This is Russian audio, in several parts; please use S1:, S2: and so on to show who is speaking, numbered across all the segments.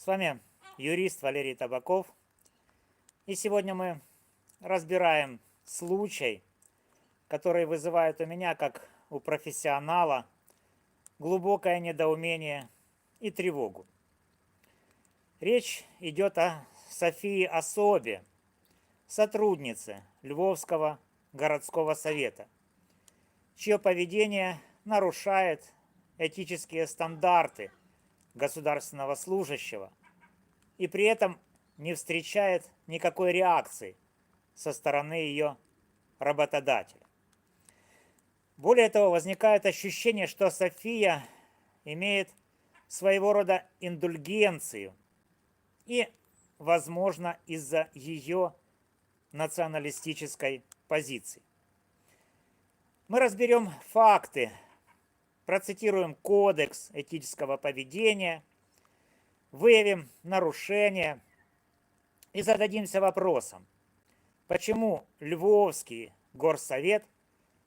S1: С вами юрист Валерий Табаков. И сегодня мы разбираем случай, который вызывает у меня, как у профессионала, глубокое недоумение и тревогу. Речь идет о Софии Особе, сотруднице Львовского городского совета, чье поведение нарушает этические стандарты государственного служащего и при этом не встречает никакой реакции со стороны ее работодателя. Более того, возникает ощущение, что София имеет своего рода индульгенцию и, возможно, из-за ее националистической позиции. Мы разберем факты, процитируем кодекс этического поведения, выявим нарушения и зададимся вопросом, почему Львовский горсовет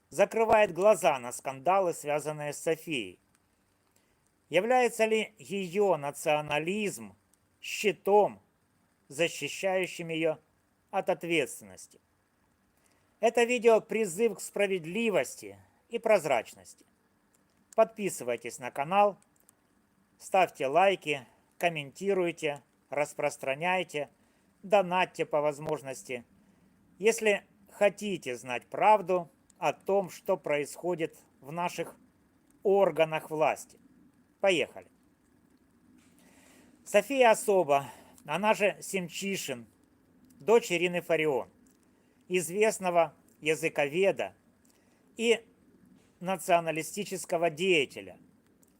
S1: закрывает глаза на скандалы, связанные с Софией. Является ли ее национализм щитом, защищающим ее от ответственности? Это видео призыв к справедливости и прозрачности. Подписывайтесь на канал, ставьте лайки, комментируйте, распространяйте, донатьте по возможности. Если хотите знать правду о том, что происходит в наших органах власти. Поехали. София Особа, она же Семчишин, дочь Ирины Фарион, известного языковеда и националистического деятеля,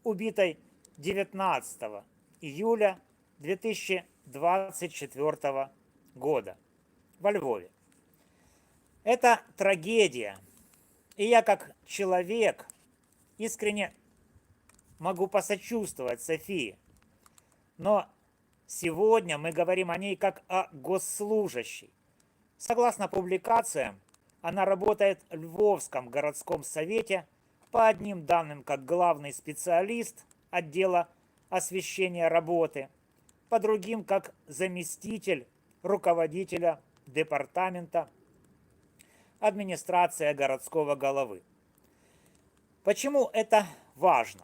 S1: убитой 19 июля 2024 года во Львове. Это трагедия, и я как человек искренне могу посочувствовать Софии, но сегодня мы говорим о ней как о госслужащей. Согласно публикациям, она работает в Львовском городском совете, по одним данным как главный специалист отдела освещения работы, по другим как заместитель руководителя департамента администрации городского головы. Почему это важно?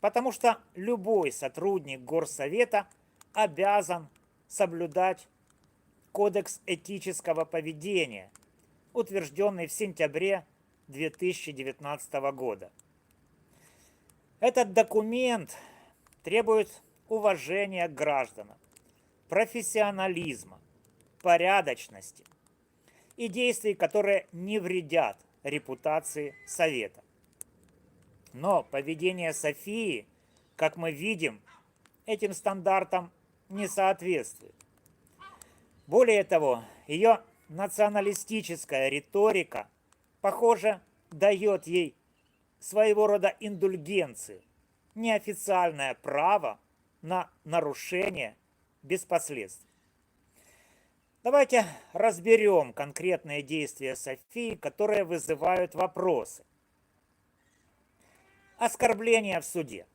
S1: Потому что любой сотрудник горсовета обязан соблюдать кодекс этического поведения, утвержденный в сентябре 2019 года. Этот документ требует уважения к гражданам, профессионализма, порядочности и действий, которые не вредят репутации совета. Но поведение Софии, как мы видим, этим стандартам не соответствует. Более того, ее националистическая риторика, похоже, дает ей своего рода индульгенцию, неофициальное право на нарушение без последствий. Давайте разберем конкретные действия Софии, которые вызывают вопросы. Оскорбление в суде.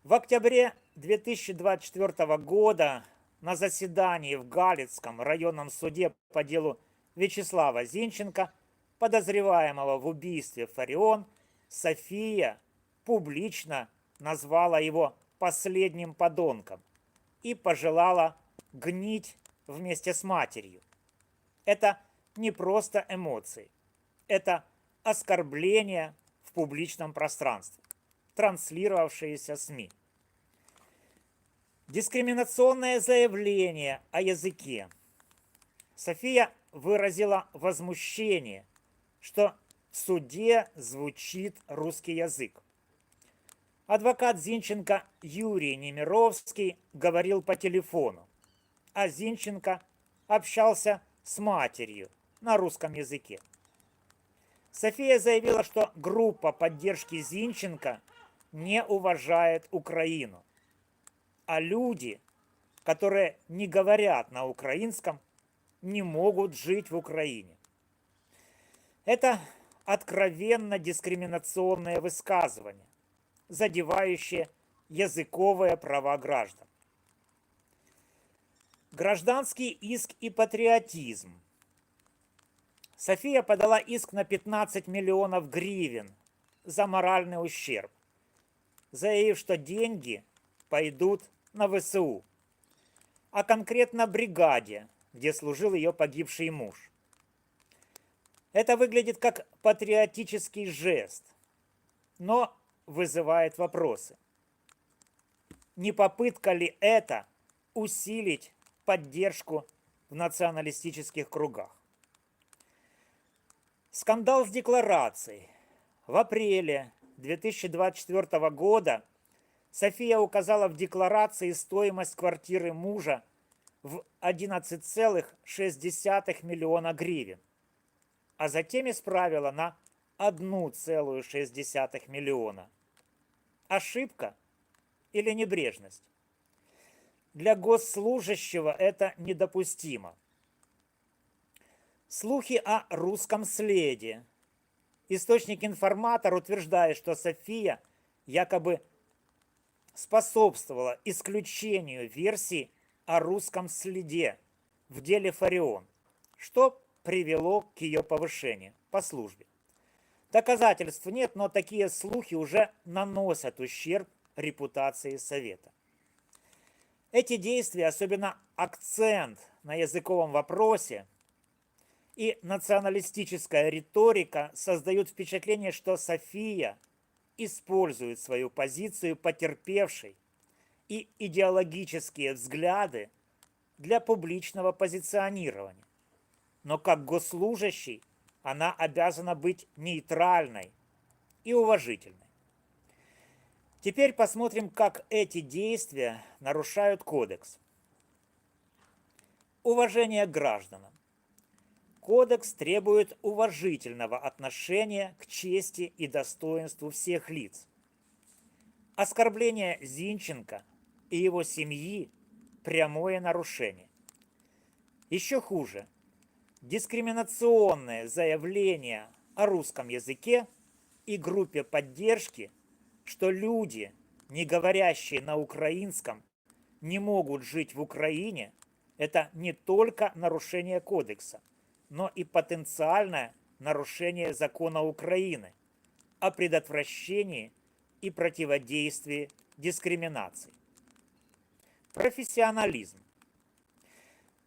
S1: В октябре 2024 года на заседании в Галицком районном суде по делу Вячеслава Зинченко, подозреваемого в убийстве Фарион, София публично назвала его последним подонком и пожелала гнить вместе с матерью. Это не просто эмоции, это оскорбление в публичном пространстве, транслировавшиеся СМИ. Дискриминационное заявление о языке. София выразила возмущение, что в суде звучит русский язык. Адвокат Зинченко Юрий Немировский говорил по телефону, а Зинченко общался с матерью на русском языке. София заявила, что группа поддержки Зинченко не уважает Украину, а люди, которые не говорят на украинском, не могут жить в Украине. Это откровенно дискриминационное высказывание, задевающее языковые права граждан. Гражданский иск и патриотизм. София подала иск на 15 миллионов гривен за моральный ущерб, заявив, что деньги пойдут на ВСУ, а конкретно бригаде, где служил ее погибший муж. Это выглядит как патриотический жест, но вызывает вопросы. Не попытка ли это усилить поддержку в националистических кругах? Скандал с декларацией. В апреле 2024 года София указала в декларации стоимость квартиры мужа в 11,6 миллиона гривен, а затем исправила на 1,6 миллиона. Ошибка или небрежность? Для госслужащего это недопустимо. Слухи о русском следе. Источник-информатор утверждает, что София якобы способствовала исключению версии о русском следе в деле Фарион, что привело к ее повышению по службе. Доказательств нет, но такие слухи уже наносят ущерб репутации Совета. Эти действия, особенно акцент на языковом вопросе и националистическая риторика, создают впечатление, что София использует свою позицию потерпевшей и идеологические взгляды для публичного позиционирования. Но как госслужащий она обязана быть нейтральной и уважительной. Теперь посмотрим, как эти действия нарушают кодекс. Уважение к гражданам. Кодекс требует уважительного отношения к чести и достоинству всех лиц. Оскорбление Зинченко и его семьи – прямое нарушение. Еще хуже – дискриминационное заявление о русском языке и группе поддержки, что люди, не говорящие на украинском, не могут жить в Украине – это не только нарушение кодекса, но и потенциальное нарушение закона Украины о предотвращении и противодействии дискриминации. Профессионализм.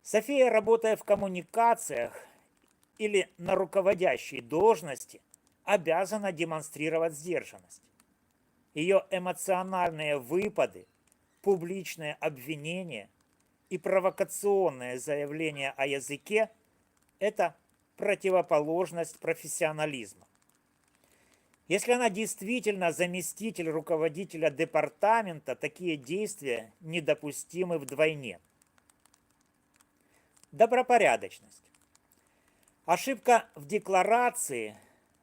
S1: София, работая в коммуникациях или на руководящей должности, обязана демонстрировать сдержанность. Ее эмоциональные выпады, публичные обвинения и провокационные заявления о языке – это противоположность профессионализма. Если она действительно заместитель руководителя департамента, такие действия недопустимы вдвойне. Добропорядочность. Ошибка в декларации,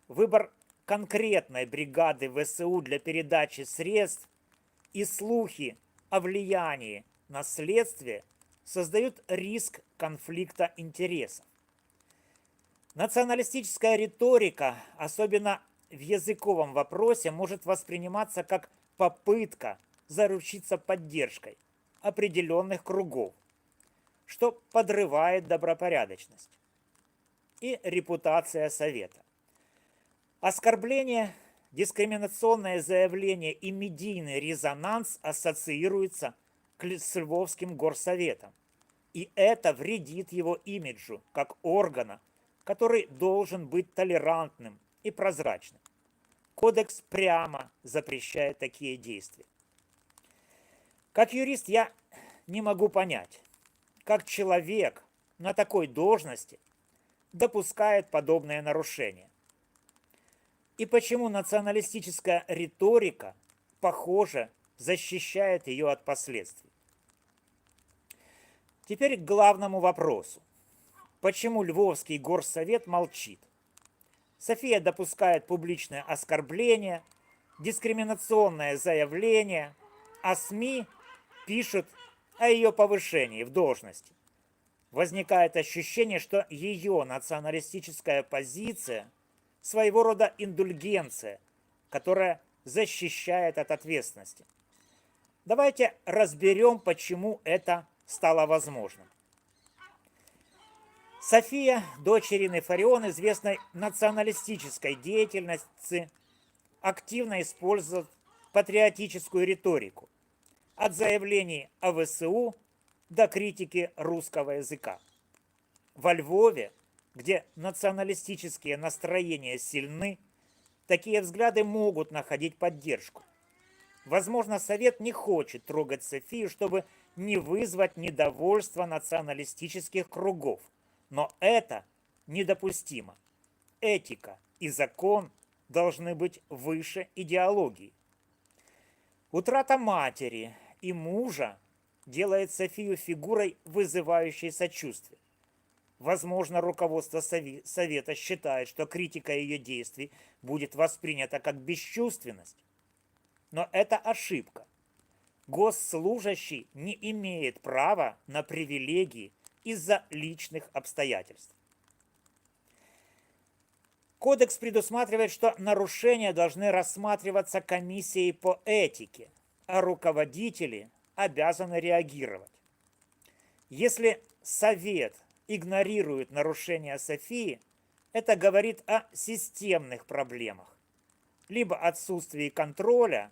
S1: выбор конкретной бригады ВСУ для передачи средств и слухи о влиянии на следствие создают риск конфликта интересов. Националистическая риторика, особенно в языковом вопросе, может восприниматься как попытка заручиться поддержкой определенных кругов, что подрывает добропорядочность и репутация Совета. Оскорбление, дискриминационное заявление и медийный резонанс ассоциируются с Львовским горсоветом, и это вредит его имиджу как органа, который должен быть толерантным и прозрачным. Кодекс прямо запрещает такие действия. Как юрист я не могу понять, как человек на такой должности допускает подобное нарушение. И почему националистическая риторика, похоже, защищает ее от последствий. Теперь к главному вопросу. Почему Львовский горсовет молчит? София допускает публичное оскорбление, дискриминационное заявление, а СМИ пишут о ее повышении в должности. Возникает ощущение, что ее националистическая позиция – своего рода индульгенция, которая защищает от ответственности. Давайте разберем, почему это стало возможным. София, дочь Ирины Фарион, известной националистической деятельности, активно использует патриотическую риторику, от заявлений о ВСУ до критики русского языка. Во Львове, где националистические настроения сильны, такие взгляды могут находить поддержку. Возможно, Совет не хочет трогать Софию, чтобы не вызвать недовольство националистических кругов. Но это недопустимо. Этика и закон должны быть выше идеологии. Утрата матери и мужа делает Софию фигурой, вызывающей сочувствие. Возможно, руководство Совета считает, что критика ее действий будет воспринята как бесчувственность. Но это ошибка. Госслужащий не имеет права на привилегии из-за личных обстоятельств. Кодекс предусматривает, что нарушения должны рассматриваться комиссией по этике, а руководители обязаны реагировать. Если Совет игнорирует нарушения Софии, это говорит о системных проблемах, либо отсутствии контроля,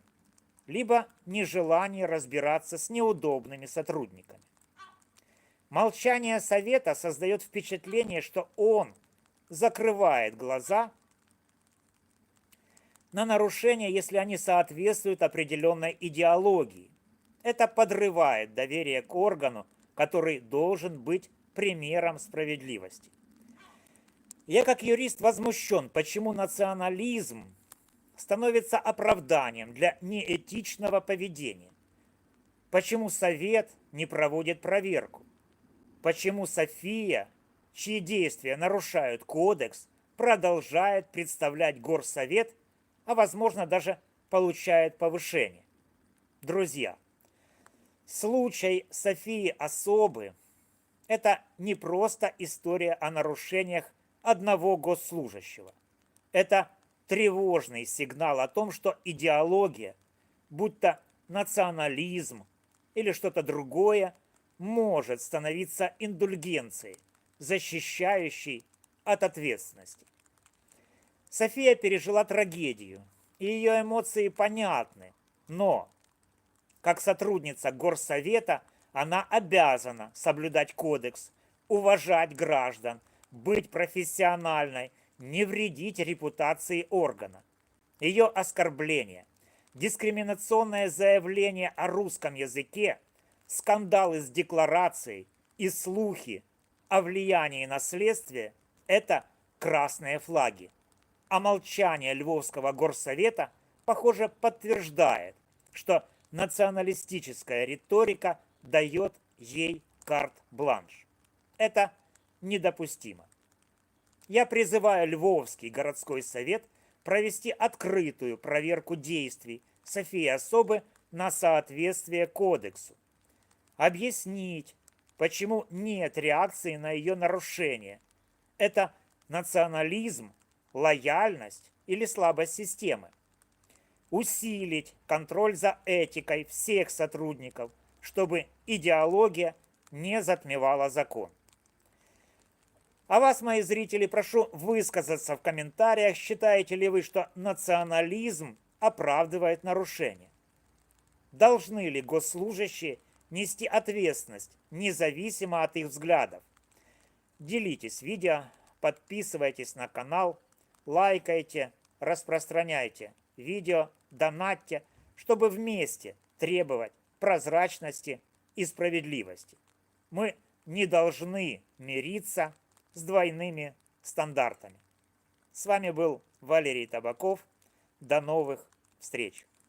S1: либо нежелании разбираться с неудобными сотрудниками. Молчание Совета создает впечатление, что он закрывает глаза на нарушения, если они соответствуют определенной идеологии. Это подрывает доверие к органу, который должен быть примером справедливости. Я как юрист возмущен, почему национализм становится оправданием для неэтичного поведения. Почему Совет не проводит проверку? Почему София, чьи действия нарушают кодекс, продолжает представлять горсовет, а возможно даже получает повышение? Друзья, случай Софии Особы – это не просто история о нарушениях одного госслужащего. Это тревожный сигнал о том, что идеология, будь то национализм или что-то другое, может становиться индульгенцией, защищающей от ответственности. София пережила трагедию, и ее эмоции понятны, но как сотрудница горсовета она обязана соблюдать кодекс, уважать граждан, быть профессиональной, не вредить репутации органа. Ее оскорбление, дискриминационное заявление о русском языке, скандалы с декларацией и слухи о влиянии на следствие – это красные флаги. А молчание Львовского горсовета, похоже, подтверждает, что националистическая риторика дает ей карт-бланш. Это недопустимо. Я призываю Львовский городской совет провести открытую проверку действий Софии Особы на соответствие кодексу. Объяснить, почему нет реакции на ее нарушение. Это национализм, лояльность или слабость системы. Усилить контроль за этикой всех сотрудников, чтобы идеология не затмевала закон. А вас, мои зрители, прошу высказаться в комментариях, считаете ли вы, что национализм оправдывает нарушения. Должны ли госслужащие нести ответственность, независимо от их взглядов? Делитесь видео, подписывайтесь на канал, лайкайте, распространяйте видео, донатьте, чтобы вместе требовать прозрачности и справедливости. Мы не должны мириться с двойными стандартами. С вами был Валерий Табаков. До новых встреч!